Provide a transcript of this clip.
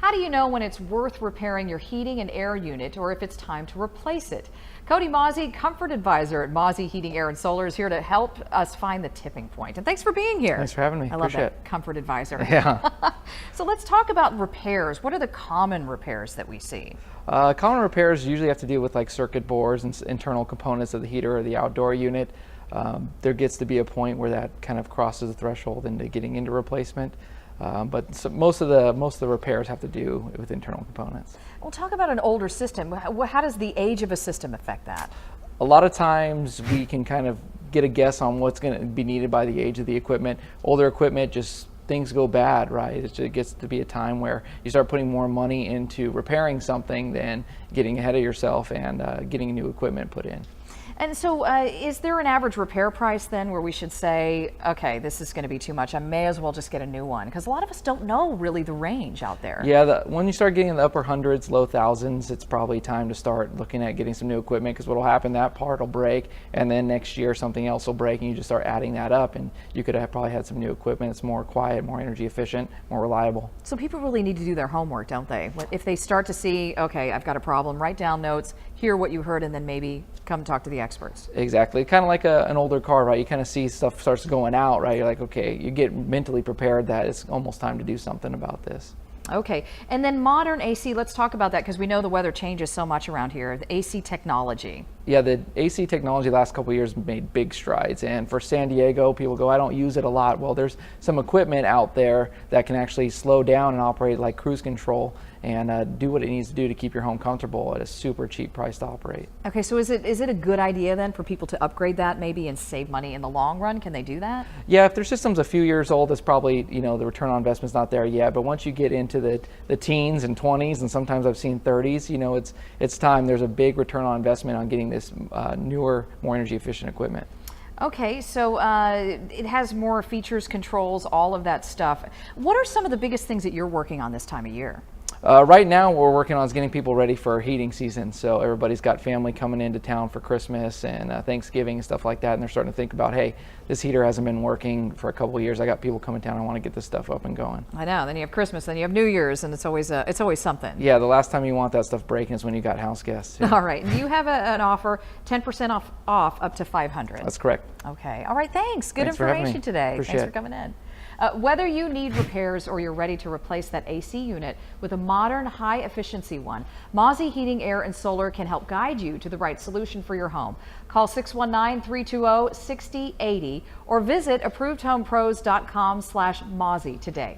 How do you know when it's worth repairing your heating and air unit or if it's time to replace it? Cody Mozzie, Comfort Advisor at Mozzie Heating, Air and Solar, is here to help us find the tipping point. And thanks for being here. Thanks for having me. I love that, Comfort Advisor. Yeah. So let's talk about repairs. What are the common repairs that we see? Common repairs usually have to do with like circuit boards and internal components of the heater or the outdoor unit. There gets to be a point where that kind of crosses the threshold into getting into replacement. Most of the repairs have to do with internal components. We'll talk about an older system. How does the age of a system affect that? A lot of times we can kind of get a guess on what's going to be needed by the age of the equipment. Older equipment, just things go bad, right? It gets to be a time where you start putting more money into repairing something than getting ahead of yourself and getting new equipment put in. And so is there an average repair price then where we should say, okay, this is going to be too much, I may as well just get a new one? Because a lot of us don't know really the range out there. Yeah, when you start getting in the upper hundreds, low thousands, it's probably time to start looking at getting some new equipment, because what will happen, that part will break, and then next year something else will break, and you just start adding that up, and you could have probably had some new equipment. It's more quiet, more energy efficient, more reliable. So people really need to do their homework, don't they? If they start to see, okay, I've got a problem, write down notes, hear what you heard, and then maybe come talk to the experts. Exactly. Kind of like an older car, right? You kind of see stuff starts going out, right? You're like, okay, you get mentally prepared that it's almost time to do something about this. Okay, and then modern AC, let's talk about that because we know the weather changes so much around here, the AC technology. Yeah, the AC technology the last couple of years made big strides, and for San Diego, people go, I don't use it a lot. Well, there's some equipment out there that can actually slow down and operate like cruise control and do what it needs to do to keep your home comfortable at a super cheap price to operate. Okay, so is it a good idea then for people to upgrade that maybe and save money in the long run? Can they do that? Yeah, if their system's a few years old, it's probably, the return on investment's not there yet. But once you get into the teens and 20s, and sometimes I've seen 30s, it's time. There's a big return on investment on getting this newer, more energy efficient equipment. Okay, so it has more features, controls, all of that stuff. What are some of the biggest things that you're working on this time of year? Right now, what we're working on is getting people ready for heating season. So everybody's got family coming into town for Christmas and Thanksgiving and stuff like that, and they're starting to think about, hey, this heater hasn't been working for a couple of years. I got people coming down. I want to get this stuff up and going. I know. Then you have Christmas, then you have New Year's, and it's always something. Yeah, the last time you want that stuff breaking is when you got house guests. Too. All right, and you have an offer, 10% off up to $500. That's correct. Okay. All right. Thanks. Good Thanks information today. Appreciate Thanks for coming in. Whether you need repairs or you're ready to replace that AC unit with a modern, high-efficiency one, Mozzie Heating, Air and Solar can help guide you to the right solution for your home. Call 619-320-6080 or visit ApprovedHomePros.com/Mozzie today.